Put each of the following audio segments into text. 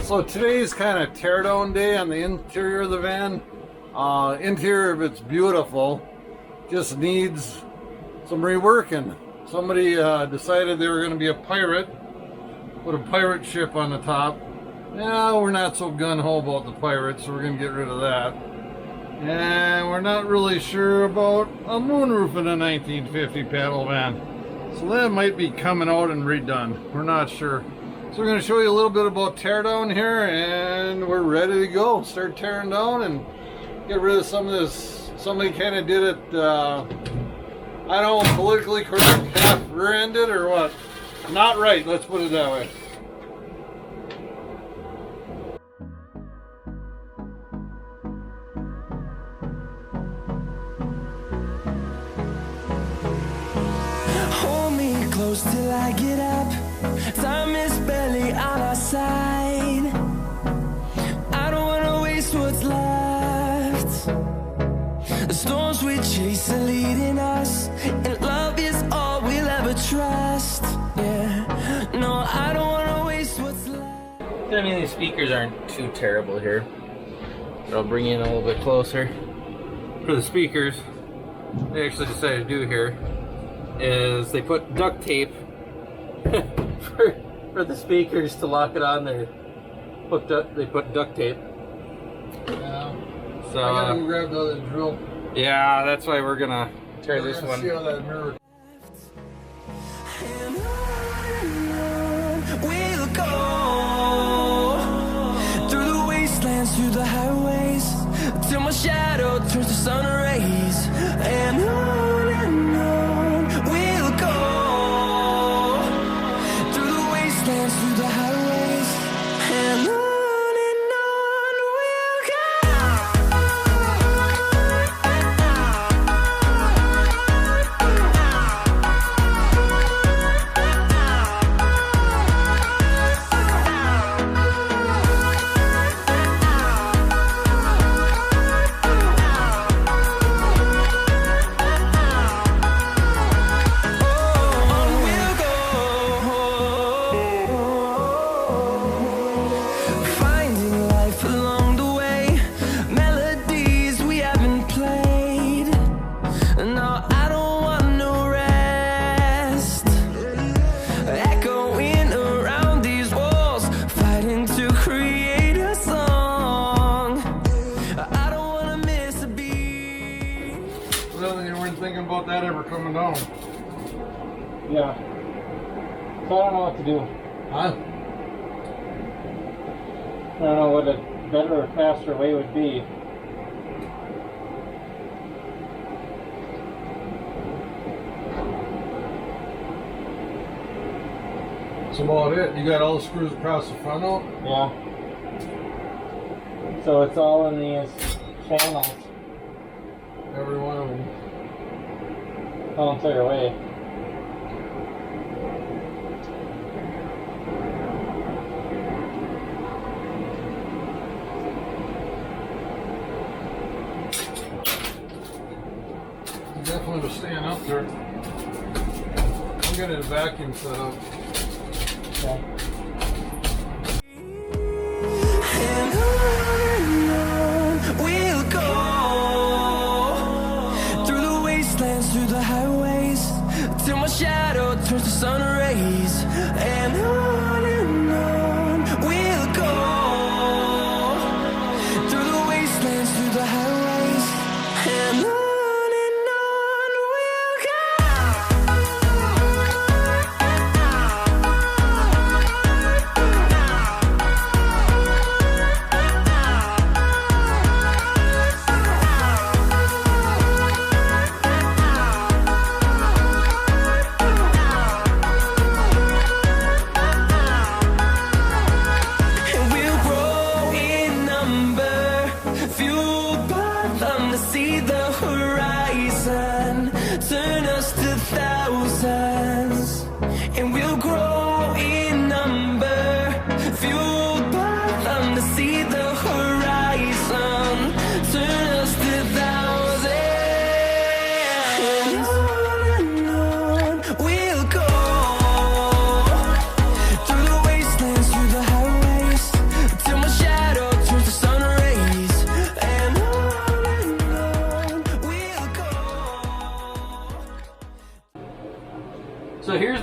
So today's kind of tear down day on the interior of the van. Interior of it's beautiful, just needs some reworking. Somebody decided they were going to be a pirate, put a pirate ship on the top. Yeah, we're not so gung-ho about the pirates, so we're going to get rid of that. And we're not really sure about a moonroof in a 1950 paddle van. So that might be coming out and redone. We're not sure. So we're going to show you a little bit about teardown here, and we're ready to go. Start tearing down and get rid of some of this. Somebody kind of did it, I don't know, politically correct, half rear-ended or what? Not right, let's put it that way. Hold me close till I get up. Time is barely on our side. I don't wanna waste what's left. The storms we chase are leading us, and love is all we'll ever trust. Yeah, no, I don't wanna waste what's left. I mean, these speakers aren't too terrible here. But I'll bring you in a little bit closer. For the speakers, they actually decided to do here is they put duct tape for the speakers to lock it on there. They put duct tape. Yeah. So I gotta go grab the other drill. yeah, that's why we're gonna tear this one. See how that mirror. And on we'll go through the wastelands, through the highways, till my shadow turns to sun rays. And on we'll go through the wastelands, through the highways, and on we'll thinking about that ever coming down. Yeah. So I don't know what to do. Huh? I don't know what a better or faster way would be. That's about it. You got all the screws across the front out? Yeah. So it's all in these channels. Every one of them. Whole entire way. You definitely was staying up there. I'm getting a vacuum set up. Okay. and on we'll go through the wastelands, through the highways, till my shadow turns to sun rays. And on we'll go through the wastelands, through the highways, and on we'll go.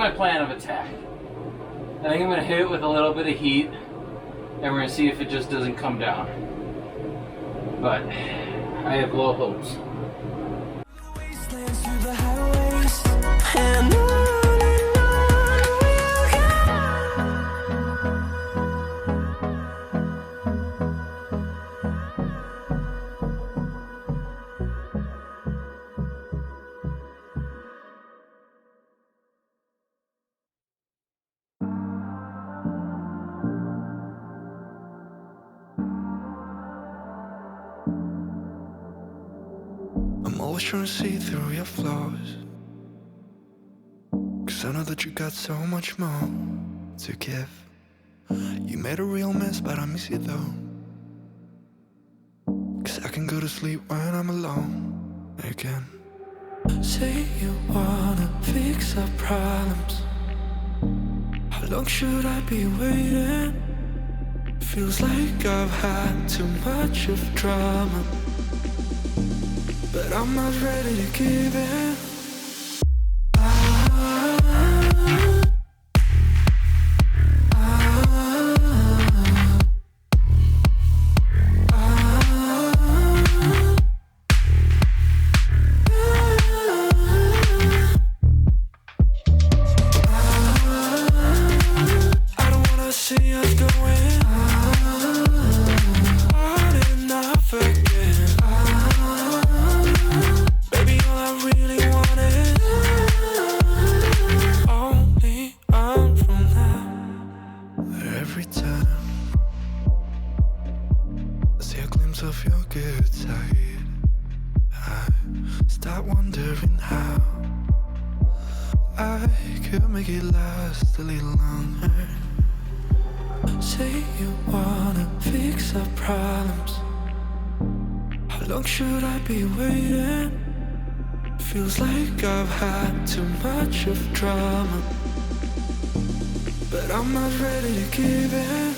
my plan of attack. I think I'm gonna hit it with a little bit of heat, and we're gonna see if it just doesn't come down. But I have low hopes. Wastelands through the highways, and on we'll I'm always trying to see through your flaws, 'cause I know that you got so much more to give. You made a real mess, but I miss you though, 'cause I can go to sleep when I'm alone again. Say you wanna fix our problems. How long should I be waiting? Feels like I've had too much of drama, but I'm not ready to give in. I don't wanna see us going on and off again. Baby, all I really want is only on from now. Every time I see a glimpse of your good side, I start wondering how I could make it last a little longer. Say you wanna fix our problems. How long should I be waiting? Feels like I've had too much of drama, but I'm not ready to give in.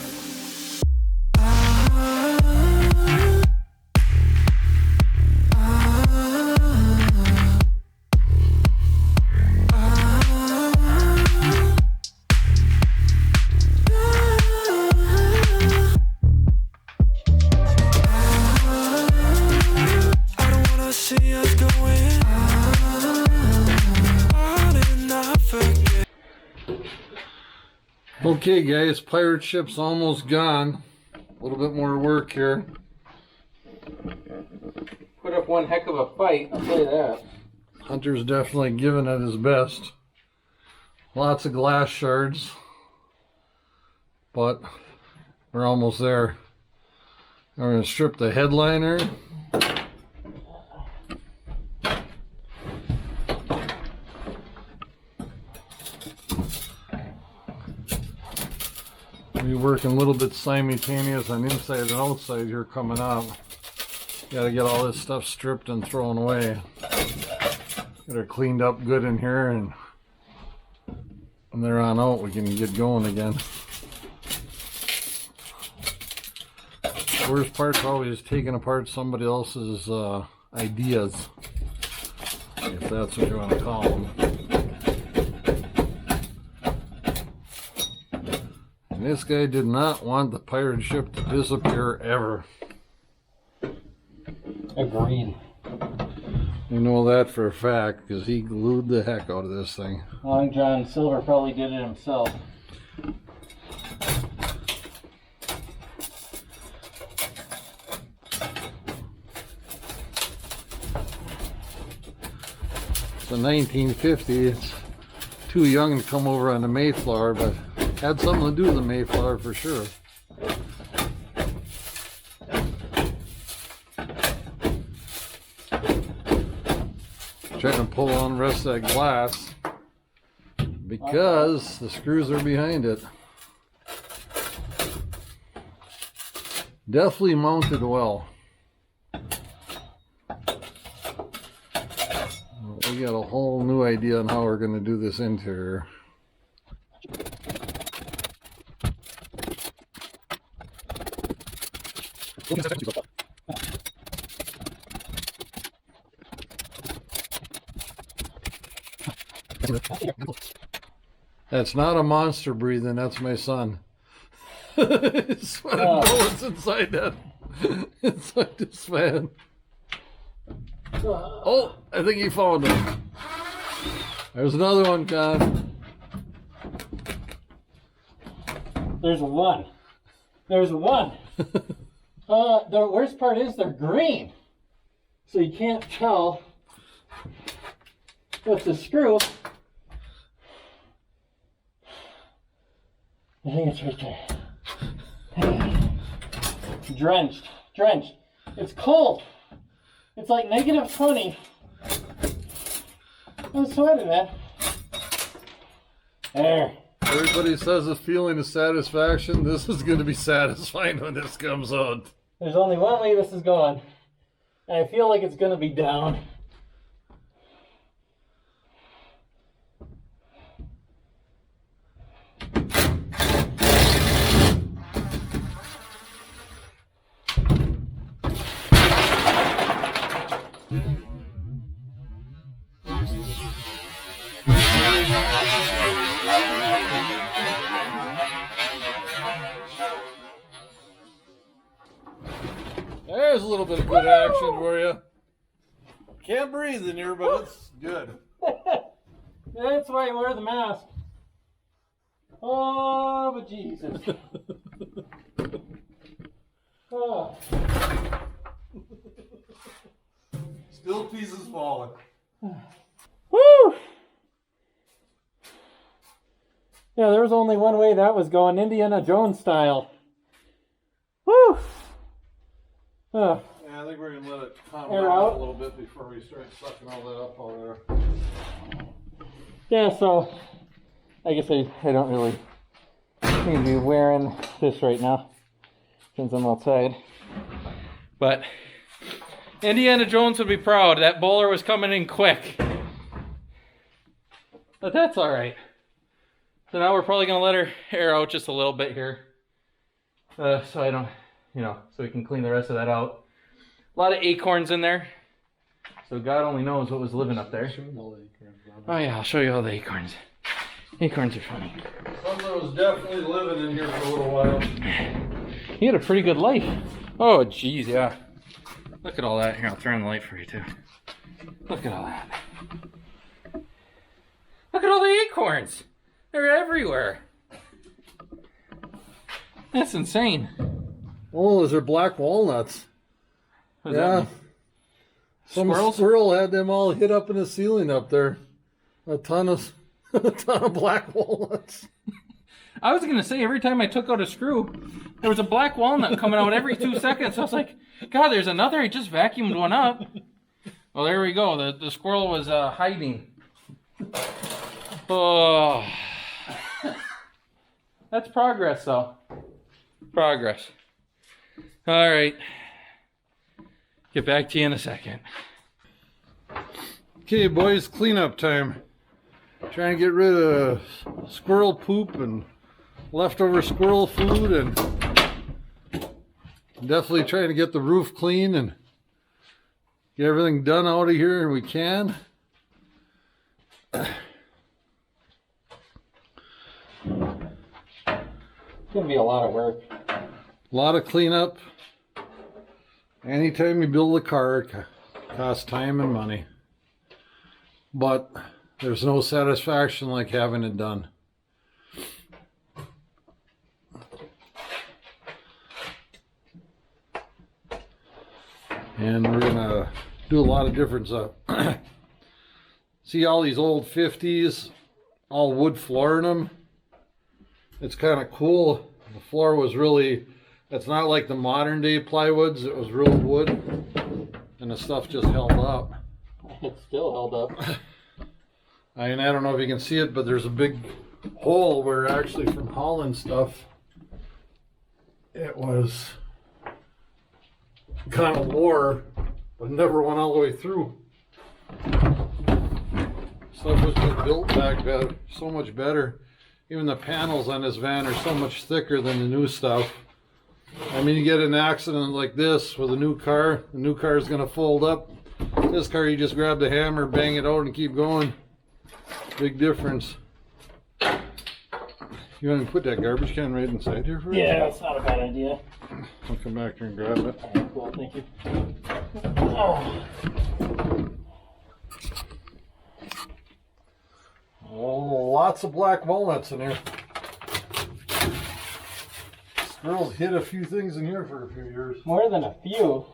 I don't wanna see us going on and off again. Okay guys, pirate ship's almost gone. A little bit more work here. Put up one heck of a fight, I'll tell you that. Hunter's definitely giving it his best. Lots of glass shards, but we're almost there. We're going to strip the headliner. We're working a little bit simultaneous on inside and outside here coming up. Got to get all this stuff stripped and thrown away. Get her cleaned up good in here, and from there on out we can get going again. The worst part's always taking apart somebody else's ideas, if that's what you want to call them. And this guy did not want the pirate ship to disappear ever. Agreed. You know that for a fact, because he glued the heck out of this thing. Long John Silver probably did it himself. It's a 1950. It's too young to come over on the Mayflower, but had something to do with the Mayflower for sure. Trying to pull on the rest of that glass because the screws are behind it. Definitely mounted well. We got a whole new idea on how we're going to do this interior. That's not a monster breathing, that's my son. It's what I know what's inside that. Inside this fan. Oh, I think he found him. There's another one, Con. There's one. There's one. The worst part is they're green. So you can't tell what's the screw. I think it's right there. Drenched. Drenched. It's cold. It's like -20. I'm sweating, man. There. Everybody says a feeling of satisfaction. This is going to be satisfying when this comes out. There's only one way this is going. And I feel like it's going to be down. There's a little bit of good action for you. Can't breathe in here, but it's good. That's why I wear the mask. Oh, but Jesus. Oh. Still pieces falling. Woo! Yeah, there was only one way that was going, Indiana Jones style. Woo! Yeah, I think we're going to let it calm Air down out. a little bit before we start sucking all that up out there. Yeah, so I guess I don't really need to be wearing this right now since I'm outside. But Indiana Jones would be proud. That bowler was coming in quick. But that's all right. So now we're probably going to let her air out just a little bit here. So I don't, so we can clean the rest of that out. A lot of acorns in there. So God only knows what was living up there. Oh yeah, I'll show you all the acorns. Acorns are funny. Something was definitely living in here for a little while. He had a pretty good life. Oh geez, yeah. Look at all that. Here, I'll turn on the light for you too. Look at all that. Look at all the acorns. They're everywhere. That's insane. Oh, those are black walnuts. What's Yeah. that mean? Some Squirrels? squirrel had them all hit up in the ceiling up there. A ton of black walnuts. I was gonna say every time I took out a screw, there was a black walnut coming out every 2 seconds. I was like, God, there's another. I just vacuumed one up. Well, there we go. The squirrel was hiding. Oh, that's progress, though. Progress. All right. Get back to you in a second. Okay, boys, cleanup time. Trying to get rid of squirrel poop and leftover squirrel food, and definitely trying to get the roof clean and get everything done out of here, and we can. It's gonna be a lot of work. A lot of cleanup. Anytime you build a car, it costs time and money. But there's no satisfaction like having it done. And we're gonna do a lot of different stuff. See all these old 50s, all wood floor in them? It's kind of cool. The floor was really, it's not like the modern day plywoods, it was real wood. And the stuff just held up. It's still held up. I don't know if you can see it, but there's a big hole where actually from Holland stuff, it was kind of wore, but never went all the way through. Stuff was just built back better, so much better. Even the panels on this van are so much thicker than the new stuff. I mean, you get an accident like this with a new car, the new car is going to fold up. This car, you just grab the hammer, bang it out, and keep going. Big difference. You want to put that garbage can right inside here for us? Yeah, that's not a bad idea. I'll come back here and grab it. Alright, cool, thank you. Oh. Oh, lots of black walnuts in here. Squirrels hid a few things in here for a few years. More than a few.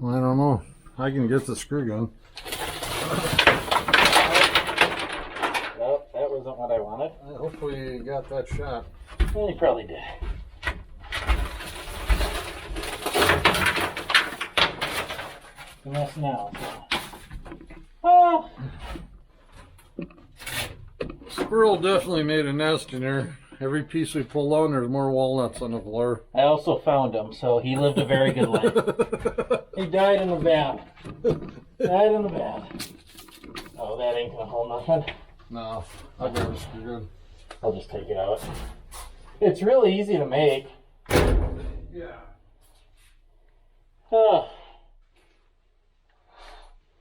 I don't know. I can get the screw gun. Well, that wasn't what I wanted. Hopefully you got that shot. Well, you probably did. It's a mess now. Oh! Squirrel definitely made a nest in here. Every piece we pull on, there's more walnuts on the floor. I also found him, so he lived a very good life. He died in the van. Died in the van. Oh, that ain't gonna hold nothing. No, I'll grab a screw gun. I'll just take it out. It's really easy to make. Yeah. Oh.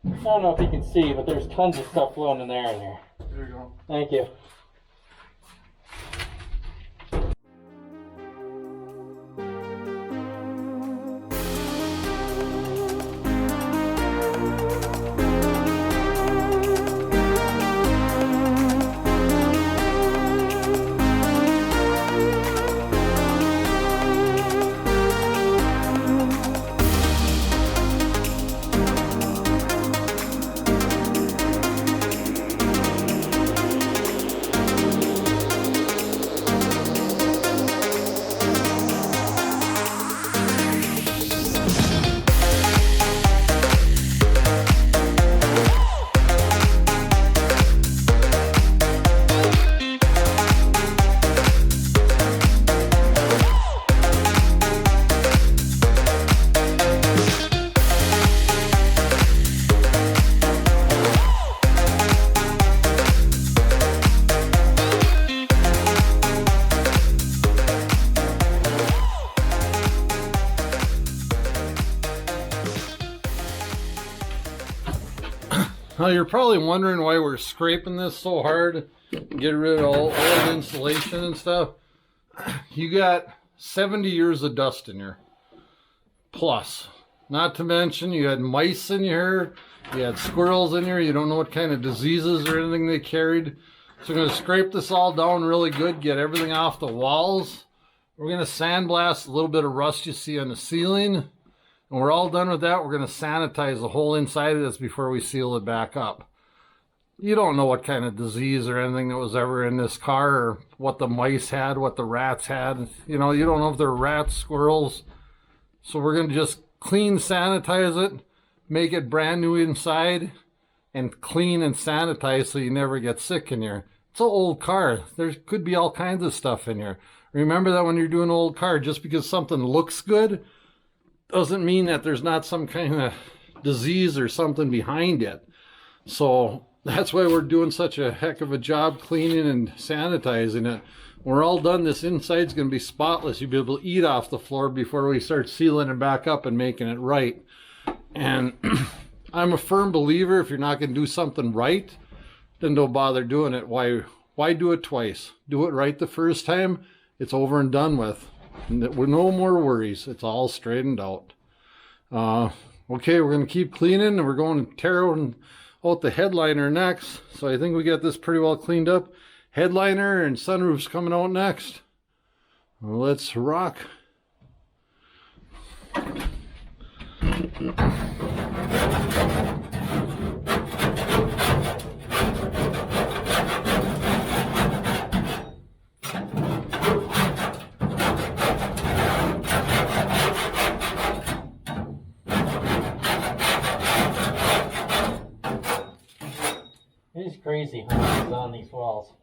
I don't know if you can see, but there's tons of stuff floating in there in here. There you go. Thank you. Now you're probably wondering why we're scraping this so hard, get rid of all the insulation and stuff. You got 70 years of dust in here, plus. Not to mention you had mice in here, you had squirrels in here, you don't know what kind of diseases or anything they carried. So we're going to scrape this all down really good, get everything off the walls. We're going to sandblast a little bit of rust you see on the ceiling. When we're all done with that, we're going to sanitize the whole inside of this before we seal it back up. You don't know what kind of disease or anything that was ever in this car, or what the mice had, what the rats had. You know, you don't know if they're rats, squirrels. So we're going to just clean, sanitize it, make it brand new inside, and clean and sanitize so you never get sick in here. It's an old car. There could be all kinds of stuff in here. Remember that when you're doing an old car, just because something looks good doesn't mean that there's not some kind of disease or something behind it. So that's why we're doing such a heck of a job cleaning and sanitizing it. When we're all done, this inside's going to be spotless. You'll be able to eat off the floor before we start sealing it back up and making it right. And I'm a firm believer, if you're not going to do something right, then don't bother doing it. Why do it twice? Do it right the first time, it's over and done with. With no more worries. It's all straightened out. Okay, we're going to keep cleaning, and we're going to tear out the headliner next. So I think we got this pretty well cleaned up. Headliner and sunroof's coming out next. Let's rock. It is crazy how it's on these walls.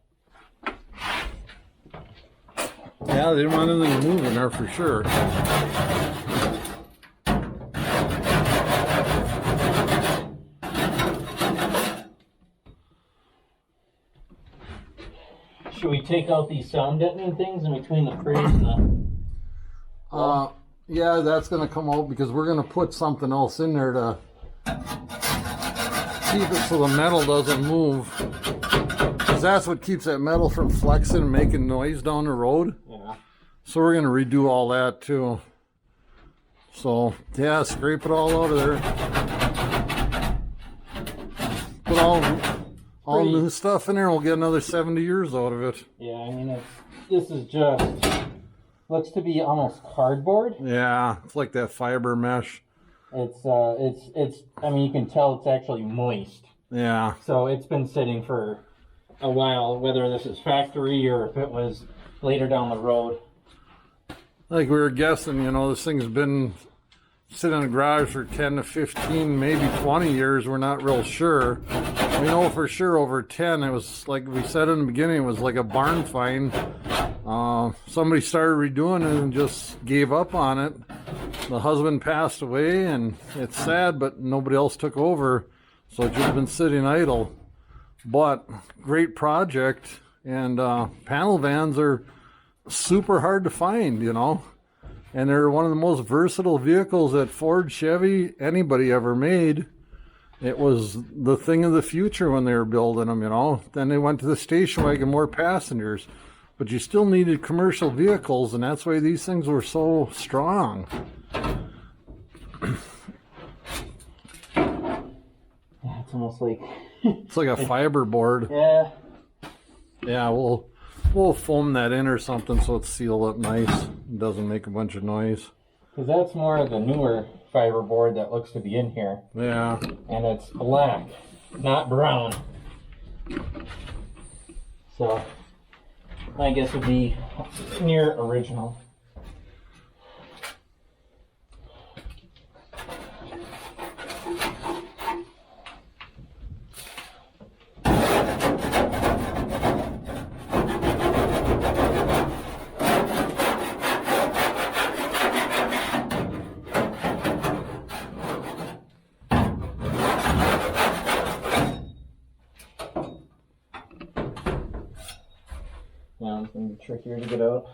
Yeah, they didn't want anything to move in there for sure. Should we take out these sound deadening things in between the fridge and the... Yeah, that's going to come out because we're going to put something else in there to keep it so the metal doesn't move. Because that's what keeps that metal from flexing and making noise down the road. Yeah. So we're going to redo all that too. So, yeah, scrape it all out of there. Put all new stuff in there. We'll get another 70 years out of it. Yeah, I mean, this is just... looks to be almost cardboard. Yeah, it's like that fiber mesh. It's I mean, you can tell it's actually moist. Yeah. So it's been sitting for a while, whether this is factory or if it was later down the road. Like we were guessing, you know, this thing's been sitting in the garage for 10 to 15, maybe 20 years. We're not real sure. We know for sure over 10, it was like we said in the beginning, it was like a barn find. Somebody started redoing it and just gave up on it. The husband passed away, and it's sad, but nobody else took over, so it's just been sitting idle. But great project, and panel vans are super hard to find, you know, and they're one of the most versatile vehicles that Ford, Chevy, anybody ever made. It was the thing of the future when they were building them, you know. Then they went to the station wagon, more passengers. But you still needed commercial vehicles, and that's why these things were so strong. Yeah, it's almost like... It's like a fiber board. Yeah. Yeah, we'll foam that in or something so it's sealed up nice. It doesn't make a bunch of noise. Because that's more of the newer fiber board that looks to be in here. Yeah. And it's black, not brown. So... I guess would be near original. Yeah, it's going to be trickier to get out.